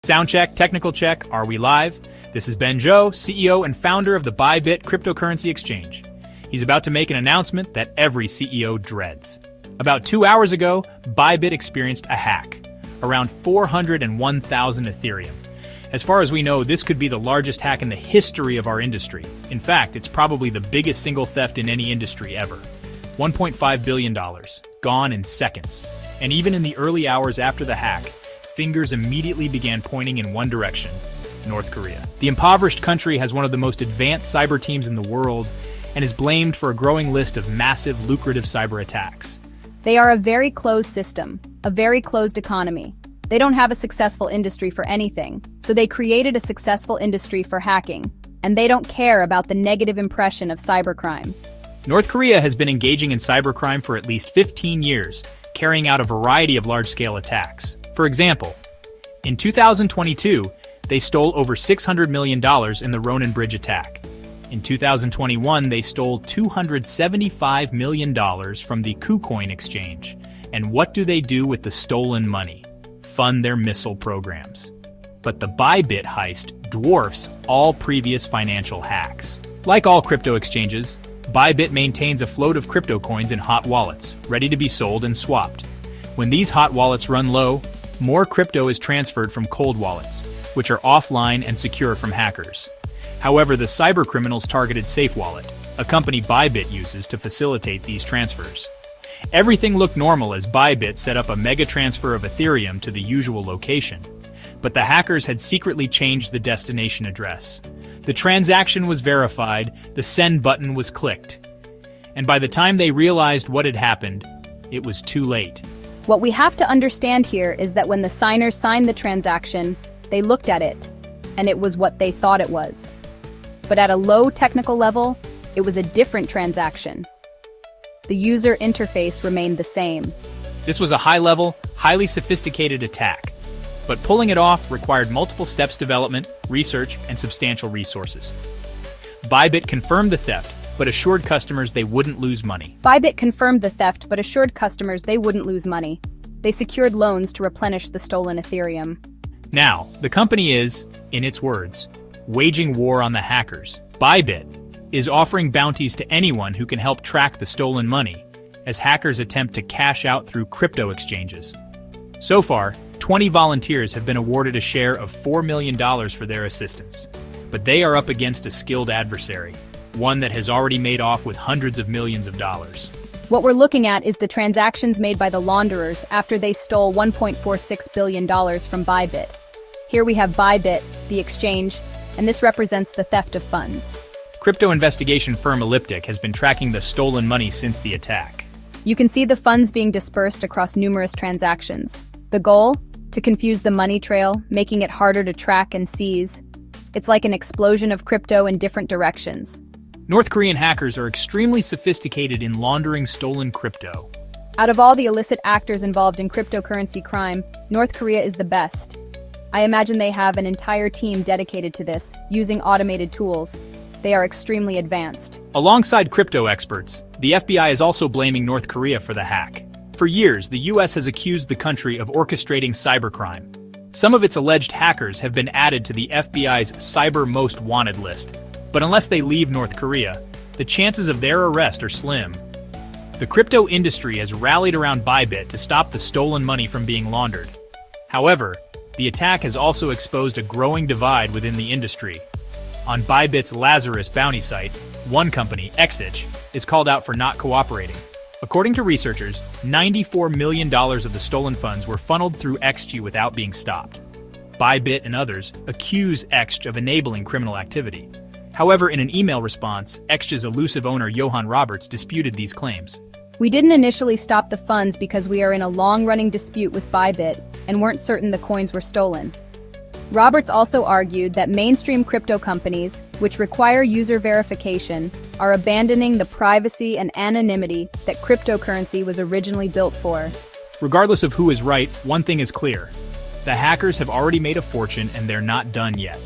Sound check, technical check, are we live? This is Ben Zhou, CEO and founder of the ByBit cryptocurrency exchange. He's about to make an announcement that every CEO dreads. About 2 hours ago, ByBit experienced a hack, around 401,000 Ethereum. As far as we know, this could be the largest hack in the history of our industry. In fact, it's probably the biggest single theft in any industry ever. $1.5 billion, gone in seconds. And even in the early hours after the hack, fingers immediately began pointing in one direction: North Korea. The impoverished country has one of the most advanced cyber teams in the world and is blamed for a growing list of massive, lucrative cyber attacks. They are a very closed system, a very closed economy. They don't have a successful industry for anything, so they created a successful industry for hacking, and they don't care about the negative impression of cybercrime. North Korea has been engaging in cybercrime for at least 15 years, carrying out a variety of large-scale attacks. For example, in 2022, they stole over $600 million in the Ronin Bridge attack. In 2021, they stole $275 million from the KuCoin exchange. And what do they do with the stolen money? Fund their missile programs. But the ByBit heist dwarfs all previous financial hacks. Like all crypto exchanges, ByBit maintains a float of crypto coins in hot wallets, ready to be sold and swapped. When these hot wallets run low, more crypto is transferred from cold wallets, which are offline and secure from hackers. However, the cybercriminals targeted SafeWallet, a company ByBit uses to facilitate these transfers. Everything looked normal as ByBit set up a mega transfer of Ethereum to the usual location, but the hackers had secretly changed the destination address. The transaction was verified, the send button was clicked, and by the time they realized what had happened, it was too late. What we have to understand here is that when the signers signed the transaction, they looked at it, and it was what they thought it was. But at a low technical level, it was a different transaction. The user interface remained the same. This was a high-level, highly sophisticated attack, but pulling it off required multiple steps development, research, and substantial resources. ByBit confirmed the theft, but assured customers they wouldn't lose money. ByBit confirmed the theft, but assured customers they wouldn't lose money. They secured loans to replenish the stolen Ethereum. Now, the company is, in its words, waging war on the hackers. ByBit is offering bounties to anyone who can help track the stolen money, as hackers attempt to cash out through crypto exchanges. So far, 20 volunteers have been awarded a share of $4 million for their assistance. But they are up against a skilled adversary, one that has already made off with hundreds of millions of dollars. What we're looking at is the transactions made by the launderers after they stole $1.46 billion from ByBit. Here we have ByBit, the exchange, and this represents the theft of funds. Crypto investigation firm Elliptic has been tracking the stolen money since the attack. You can see the funds being dispersed across numerous transactions. The goal? To confuse the money trail, making it harder to track and seize. It's like an explosion of crypto in different directions. North Korean hackers are extremely sophisticated in laundering stolen crypto. Out of all the illicit actors involved in cryptocurrency crime, North Korea is the best. I imagine they have an entire team dedicated to this, using automated tools. They are extremely advanced. Alongside crypto experts, the FBI is also blaming North Korea for the hack. For years, the US has accused the country of orchestrating cybercrime. Some of its alleged hackers have been added to the FBI's Cyber Most Wanted list. But unless they leave North Korea, the chances of their arrest are slim. The crypto industry has rallied around ByBit to stop the stolen money from being laundered. However, the attack has also exposed a growing divide within the industry. On ByBit's Lazarus bounty site, one company, Exich, is called out for not cooperating. According to researchers, $94 million of the stolen funds were funneled through Exich without being stopped. ByBit and others accuse Exich of enabling criminal activity. However, in an email response, Exich's elusive owner Johan Roberts disputed these claims. We didn't initially stop the funds because we are in a long-running dispute with ByBit and weren't certain the coins were stolen. Roberts also argued that mainstream crypto companies, which require user verification, are abandoning the privacy and anonymity that cryptocurrency was originally built for. Regardless of who is right, one thing is clear: the hackers have already made a fortune and they're not done yet.